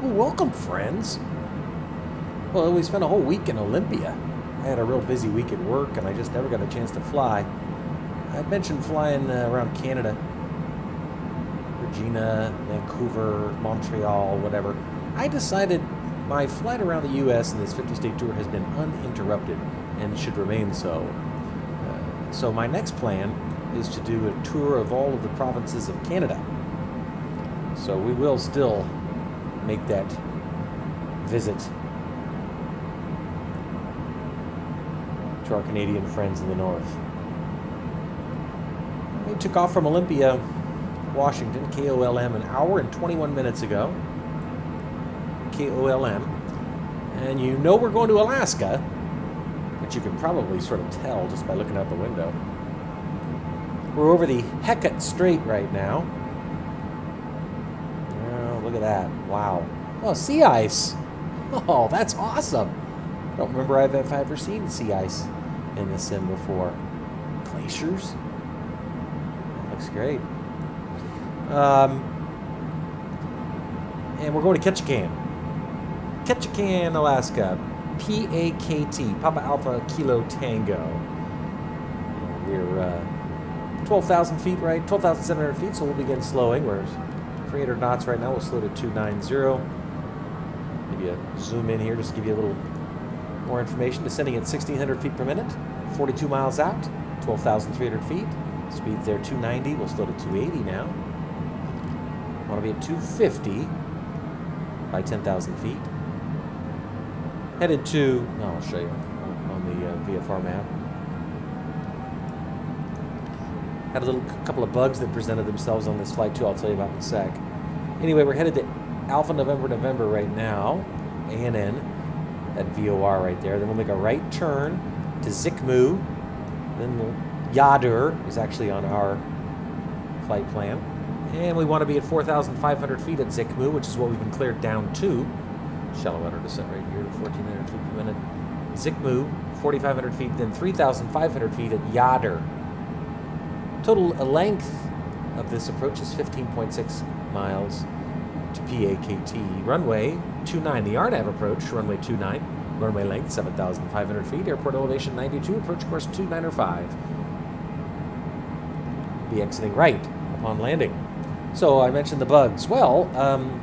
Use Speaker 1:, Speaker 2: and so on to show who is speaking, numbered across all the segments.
Speaker 1: Well, welcome, friends. Well, we spent a whole week in Olympia. I had a real busy week at work, and I just never got a chance to fly. I mentioned flying around Canada, Regina, Vancouver, Montreal, whatever. I decided my flight around the U.S. in this 50-state tour has been uninterrupted and should remain so. So my next plan is to do a tour of all of the provinces of Canada. So we will still make that visit to our Canadian friends in the north. We took off from Olympia, Washington, KOLM, an hour and 21 minutes ago. KOLM. And you know we're going to Alaska, but you can probably sort of tell just by looking out the window. We're over the Hecate Strait right now. Oh, look at that. Wow. Oh, sea ice. Oh, that's awesome. I don't remember if I've ever seen sea ice in the sim before. Glaciers. Looks great. And we're going to Ketchikan. Ketchikan, Alaska. PAKT, Papa Alpha Kilo Tango. We're 12,000 feet, right? 12,700 feet, so we'll begin slowing. We're 300 knots right now. We'll slow to 290. Maybe a zoom in here just to give you a little more information. Descending at 1,600 feet per minute, 42 miles out, 12,300 feet. Speed there 290. We'll slow to 280 now. Want to be at 250 by 10,000 feet. Headed to, no, I'll show you on the VFR map. Had a couple of bugs that presented themselves on this flight too. I'll tell you about in a sec. Anyway, we're headed to Alpha November right now. ANN, that VOR right there. Then we'll make a right turn to Zikmu. Then Yadur is actually on our flight plan. And we want to be at 4,500 feet at Zikmu, which is what we've been cleared down to. Shallow water descent right here to 1,400 feet per minute. Zikmu, 4,500 feet, then 3,500 feet at Yadur. Total length of this approach is 15.6 miles to PAKT. Runway 29, the RNAV approach, runway 29. Runway length 7,500 feet. Airport elevation 92. Approach course 2905. Be exiting right upon landing. So I mentioned the bugs. Well,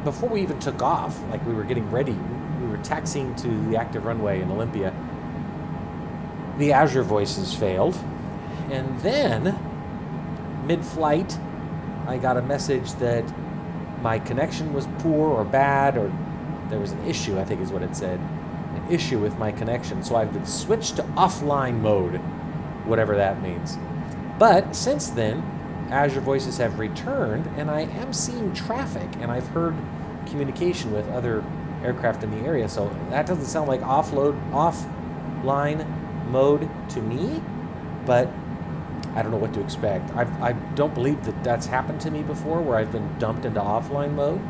Speaker 1: before we even took off, like we were getting ready, we were taxiing to the active runway in Olympia. The Azure voices failed. And then, mid-flight, I got a message that my connection was poor or bad, or there was an issue, I think is what it said. An issue with my connection. So I've been switched to offline mode, whatever that means. But since then, Azure voices have returned, and I am seeing traffic, and I've heard communication with other aircraft in the area. So that doesn't sound like offline mode to me, but I don't know what to expect. I don't believe that that's happened to me before, where I've been dumped into offline mode.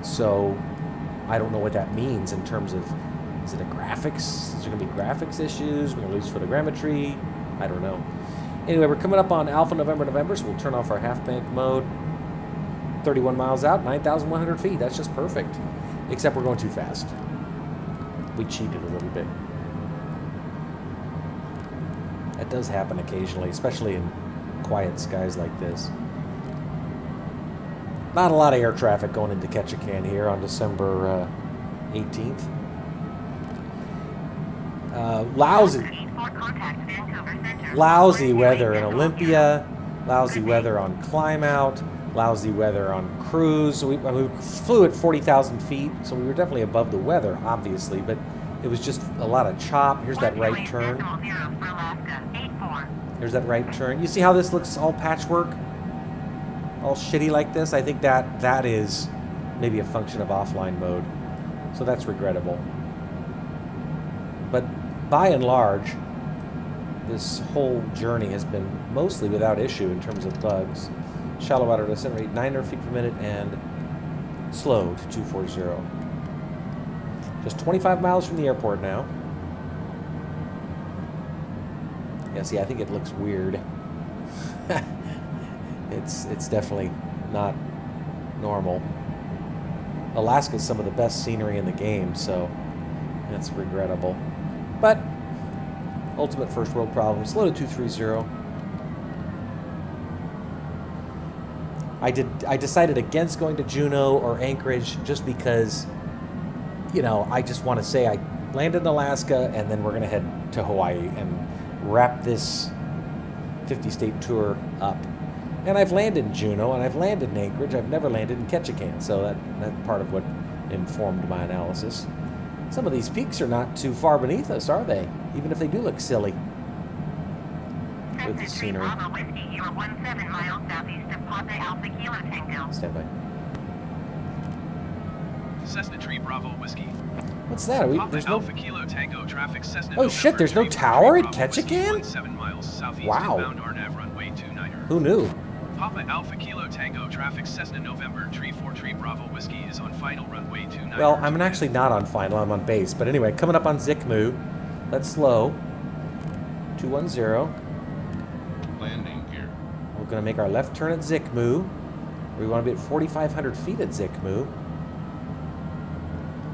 Speaker 1: So I don't know what that means in terms of, is it a graphics? Is there going to be graphics issues? We're going to lose photogrammetry? I don't know. Anyway, we're coming up on Alpha November, so we'll turn off our half bank mode. 31 miles out, 9,100 feet. That's just perfect. Except we're going too fast. We cheated a little bit. That does happen occasionally, especially in quiet skies like this. Not a lot of air traffic going into Ketchikan here on December 18th. Lousy weather in Olympia, lousy weather on climb out, lousy weather on cruise. So we flew at 40,000 feet, so we were definitely above the weather, obviously, but it was just a lot of chop. Here's that right turn. There's that right turn. You see how this looks all patchwork? All shitty like this? I think that is maybe a function of offline mode. So that's regrettable. But by and large, this whole journey has been mostly without issue in terms of bugs. Shallow water descent rate 900 feet per minute and slow to 240. Just 25 miles from the airport now. Yeah, see, I think it looks weird. It's definitely not normal. Alaska's some of the best scenery in the game, so that's regrettable. But ultimate first world problem. Slow to 230. I decided against going to Juneau or Anchorage just because, you know, I just want to say I landed in Alaska and then we're going to head to Hawaii and wrap this 50-state tour up. And I've landed in Juneau and I've landed in Anchorage. I've never landed in Ketchikan, so that's part of what informed my analysis. Some of these peaks are not too far beneath us, are they? Even if they do look silly with the scenery.
Speaker 2: You are 17 miles southeast of Papa Alpha Kilo Tango.
Speaker 1: Stand by.
Speaker 3: Cessna Tree Bravo Whiskey.
Speaker 1: What's that? There's no...
Speaker 3: Alpha Kilo Tango traffic Cessna
Speaker 1: Oh shit, there's no tower at Ketchikan?
Speaker 3: 7 miles southeast
Speaker 1: wow.
Speaker 3: of RNAV runway 29er.
Speaker 1: Who knew?
Speaker 3: Papa Alpha Kilo Tango traffic Cessna November Tree 4 Tree Bravo Whiskey is on final runway 29er.
Speaker 1: Well, I'm actually not on final, I'm on base. But anyway, coming up on Zikmu. Let's slow. 210.
Speaker 4: Landing gear.
Speaker 1: We're going to make our left turn at Zikmu. We want to be at 4,500 feet at Zikmu.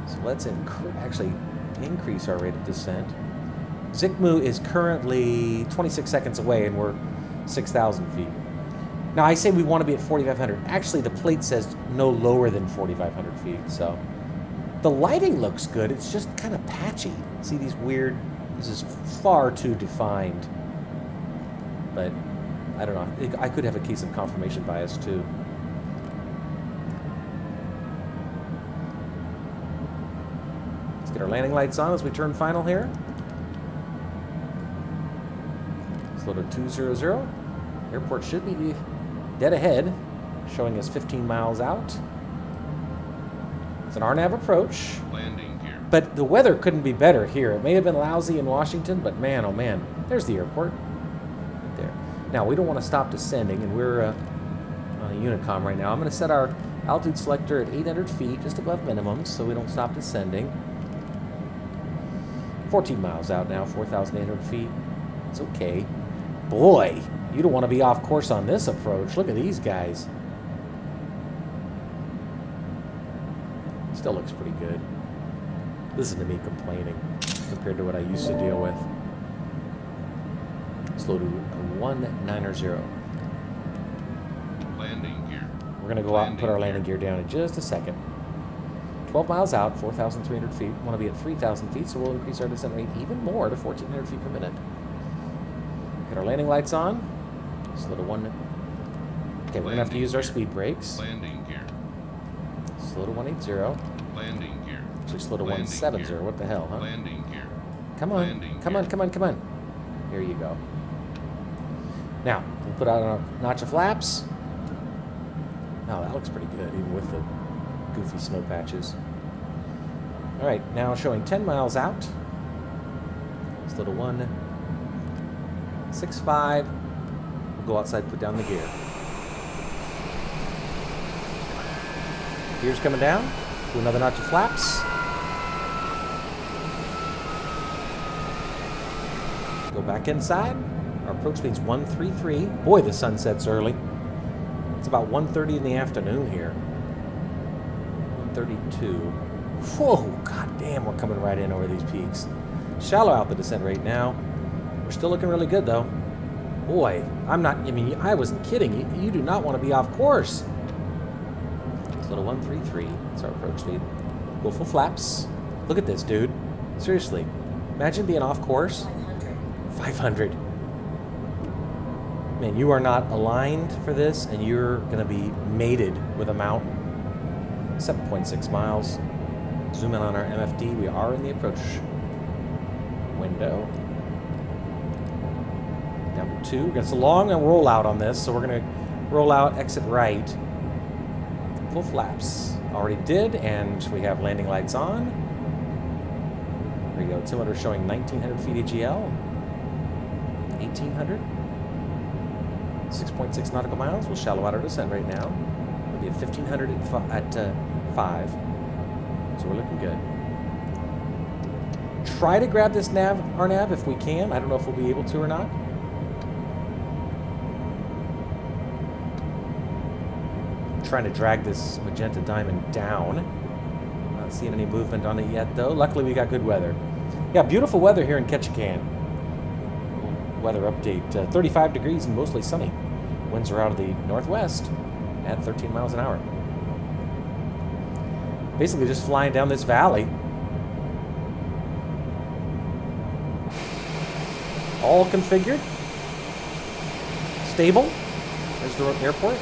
Speaker 1: So let's actually increase our rate of descent. Zikmu is currently 26 seconds away and we're 6,000 feet. Now I say we want to be at 4,500. Actually, the plate says no lower than 4,500 feet, so. The lighting looks good, it's just kind of patchy. See these weird, this is far too defined. But I don't know, I could have a case of confirmation bias too. Let's get our landing lights on as we turn final here. Slow to 200. Airport should be dead ahead, showing us 15 miles out. It's an RNAV approach.
Speaker 4: Landing gear.
Speaker 1: But the weather couldn't be better here. It may have been lousy in Washington, but man, oh man, there's the airport. Right there. Now, we don't want to stop descending, and we're on a Unicom right now. I'm going to set our altitude selector at 800 feet, just above minimum, so we don't stop descending. 14 miles out now, 4,800 feet. It's okay. Boy, you don't want to be off course on this approach. Look at these guys. Still looks pretty good. Listen to me complaining compared to what I used to deal with. Slow to 190.
Speaker 4: Landing gear.
Speaker 1: We're going to go out and put our landing gear down in just a second. 12 miles out, 4,300 feet. Want to be at 3,000 feet, so we'll increase our descent rate even more to 1,400 feet per minute. Get our landing lights on. Slow to 1. Okay, we're going to have to use our speed brakes.
Speaker 4: Landing gear.
Speaker 1: Slow to 180.
Speaker 4: Landing gear.
Speaker 1: Actually, slow to 170. What the hell, huh?
Speaker 4: Landing gear.
Speaker 1: Come on, come on, come on, come on. Here you go. Now, we'll put out a notch of flaps. Oh, that looks pretty good, even with the goofy snow patches. All right, now showing 10 miles out. Slow to 165. We'll go outside, put down the gear. Gear's coming down. Do another notch of flaps. Go back inside. Our approach speed's 133. Boy, the sun sets early. It's about 1:30 in the afternoon here. 132. Whoa, goddamn, we're coming right in over these peaks. Shallow out the descent rate now. We're still looking really good though. Boy, I wasn't kidding. You do not want to be off course. Slow to 133. That's our approach speed. Go full flaps. Look at this, dude. Seriously. Imagine being off course. 500. Man, you are not aligned for this, and you're going to be mated with a mountain. 7.6 miles. Zoom in on our MFD. We are in the approach window. Down to 2. It's a long rollout on this, so we're going to roll out, exit right. Full flaps. Already did, and we have landing lights on. There you go. Altimeter showing 1,900 feet AGL. 1,800. 6.6 nautical miles. We'll shallow out our descent right now. We'll be at 1,500 at 5. So we're looking good. Try to grab this RNAV if we can. I don't know if we'll be able to or not. Trying to drag this magenta diamond down. Not seeing any movement on it yet, though. Luckily, we got good weather. Yeah, beautiful weather here in Ketchikan. Weather update, 35 degrees and mostly sunny. Winds are out of the northwest at 13 miles an hour. Basically just flying down this valley. All configured. Stable. There's the airport.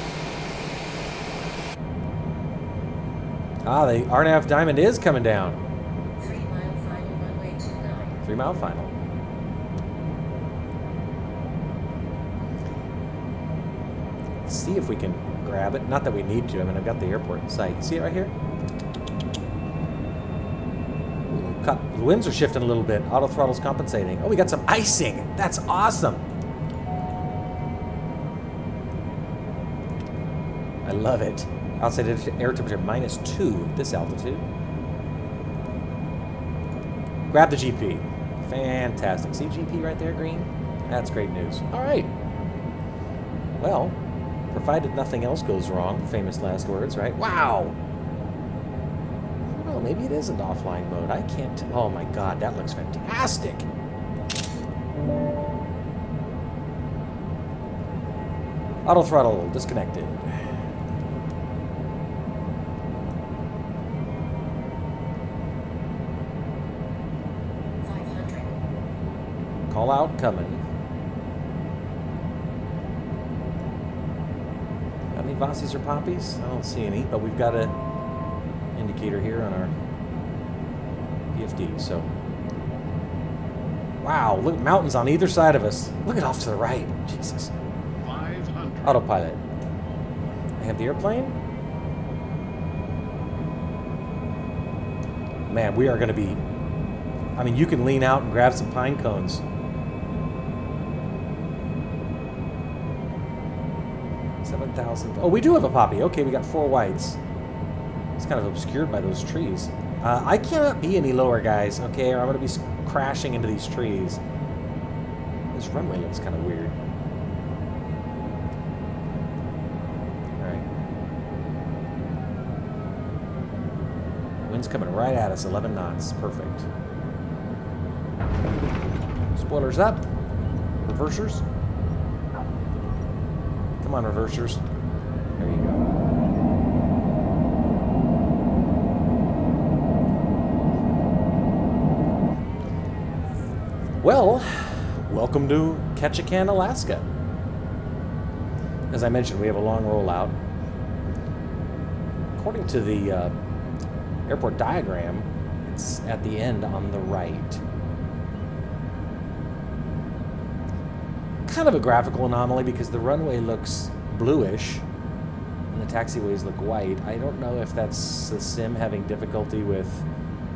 Speaker 1: Ah, the RNAV Diamond is coming down.
Speaker 5: 3 mile final, runway 29.
Speaker 1: 3 mile final. Let's see if we can grab it. Not that we need to. I mean, I've got the airport in sight. See it right here? The winds are shifting a little bit. Auto throttle's compensating. Oh, we got some icing. That's awesome. I love it. Outside air temperature -2 at this altitude. Grab the GP. Fantastic. See GP right there, green? That's great news. All right. Well, provided nothing else goes wrong, famous last words, right? Wow! Well, maybe it isn't offline mode. I can't... Oh my god, that looks fantastic! Auto throttle disconnected. Call out coming. Got any Vossies or Poppies? I don't see any, but we've got a indicator here on our PFD, so. Wow, look, mountains on either side of us. Look at off to the right. Jesus.
Speaker 4: 500.
Speaker 1: Autopilot. I have the airplane. Man, we are going to be... I mean, you can lean out and grab some pine cones. 7,000. Oh, we do have a poppy. Okay, we got 4 whites. It's kind of obscured by those trees. I cannot be any lower, guys, okay, or I'm going to be crashing into these trees. This runway looks kind of weird. Alright. Wind's coming right at us, 11 knots. Perfect. Spoilers up. Reversers. Come on, reversers. There you go. Well, welcome to Ketchikan, Alaska. As I mentioned, we have a long rollout. According to the airport diagram, it's at the end on the right. Kind of a graphical anomaly because the runway looks bluish and the taxiways look white. I don't know if that's the sim having difficulty with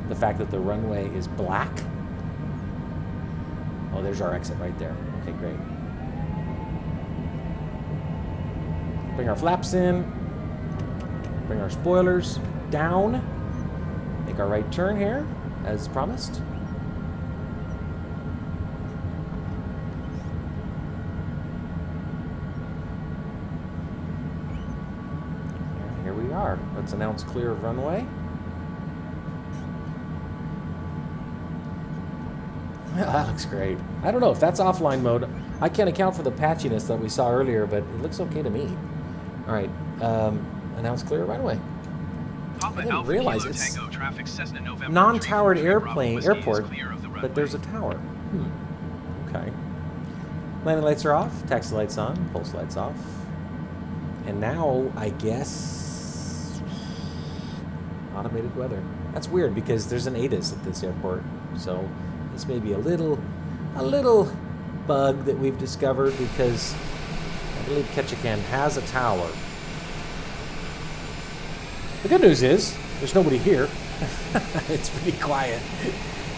Speaker 1: the fact that the runway is black. Oh, there's our exit right there. Okay, great. Bring our flaps in. Bring our spoilers down. Make our right turn here, as promised. And here we are. Let's announce clear of runway. That looks great. I don't know if that's offline mode. I can't account for the patchiness that we saw earlier, but it looks okay to me. All right, announce clear runway. I didn't realize it's non-towered airport, but there's a tower. Okay. Landing lights are off. Taxi lights on. Pulse lights off. And now, I guess, automated weather. That's weird because there's an ATIS at this airport, so. This may be a little bug that we've discovered because I believe Ketchikan has a tower. The good news is there's nobody here. It's pretty quiet,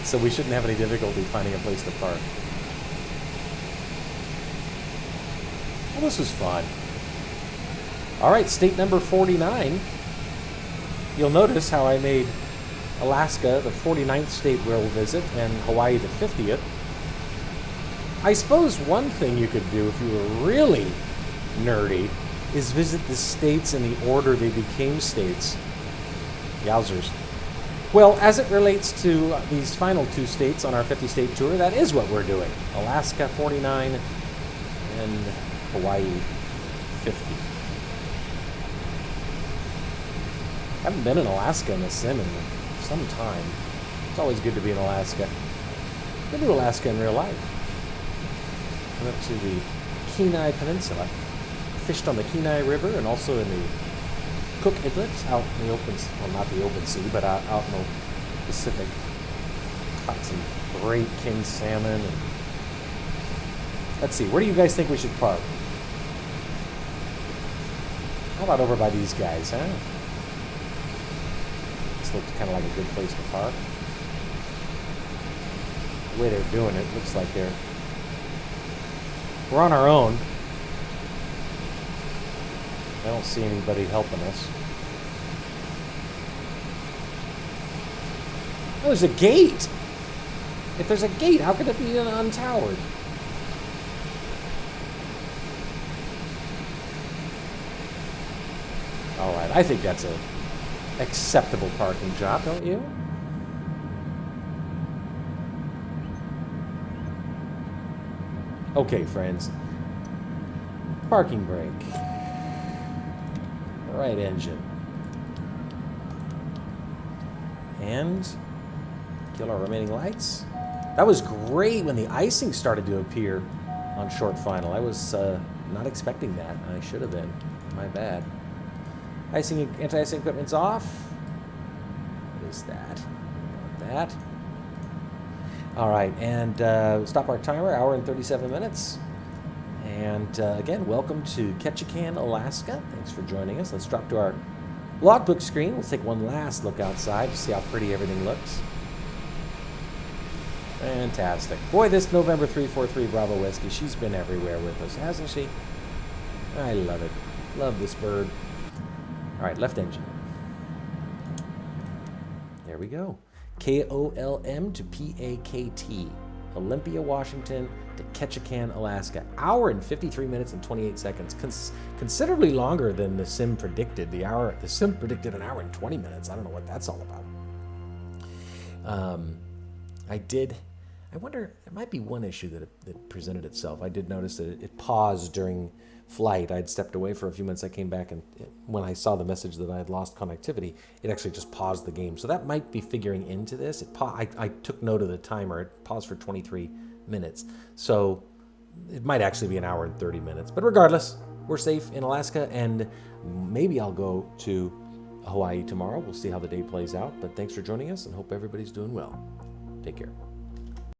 Speaker 1: so we shouldn't have any difficulty finding a place to park. Well, this was fun. All right, state number 49. You'll notice how I made Alaska the 49th state we'll visit, and Hawaii the 50th. I suppose one thing you could do if you were really nerdy is visit the states in the order they became states. Yowzers. Well, as it relates to these final 2 states on our 50-state tour, that is what we're doing. Alaska 49 and Hawaii 50. I haven't been in Alaska in a sim in some time. It's always good to be in Alaska. Been to Alaska in real life. Went up to the Kenai Peninsula. Fished on the Kenai River and also in the Cook Inlet out in the open, well, not the open sea, but out in the Pacific. Caught some great king salmon. And let's see, where do you guys think we should park? How about over by these guys, huh? This looks kind of like a good place to park. The way they're doing it, looks like we're on our own. I don't see anybody helping us. Oh, there's a gate! If there's a gate, how could it be untowered? Alright, I think that's a acceptable parking job, don't you? Okay, friends. Parking brake. Right engine. And kill our remaining lights. That was great when the icing started to appear on short final. I was not expecting that. I should have been. My bad. Anti-icing equipment's off. What is that? That. All right, and stop our timer. Hour and 37 minutes. And again, welcome to Ketchikan, Alaska. Thanks for joining us. Let's drop to our logbook screen. We'll take one last look outside to see how pretty everything looks. Fantastic. Boy, this November 343 Bravo Whiskey, she's been everywhere with us, hasn't she? I love it. Love this bird. All right, left engine. There we go. KOLM to PAKT. Olympia, Washington to Ketchikan, Alaska. Hour and 53 minutes and 28 seconds. Considerably longer than the sim predicted. The sim predicted an hour and 20 minutes. I don't know what that's all about. I wonder, there might be one issue that presented itself. I did notice that it paused during flight. I'd stepped away for a few minutes. I came back, and when I saw the message that I had lost connectivity, it actually just paused the game. So that might be figuring into this. I took note of the timer. It paused for 23 minutes. So it might actually be an hour and 30 minutes. But regardless, we're safe in Alaska, and maybe I'll go to Hawaii tomorrow. We'll see how the day plays out. But thanks for joining us, and hope everybody's doing well. Take care.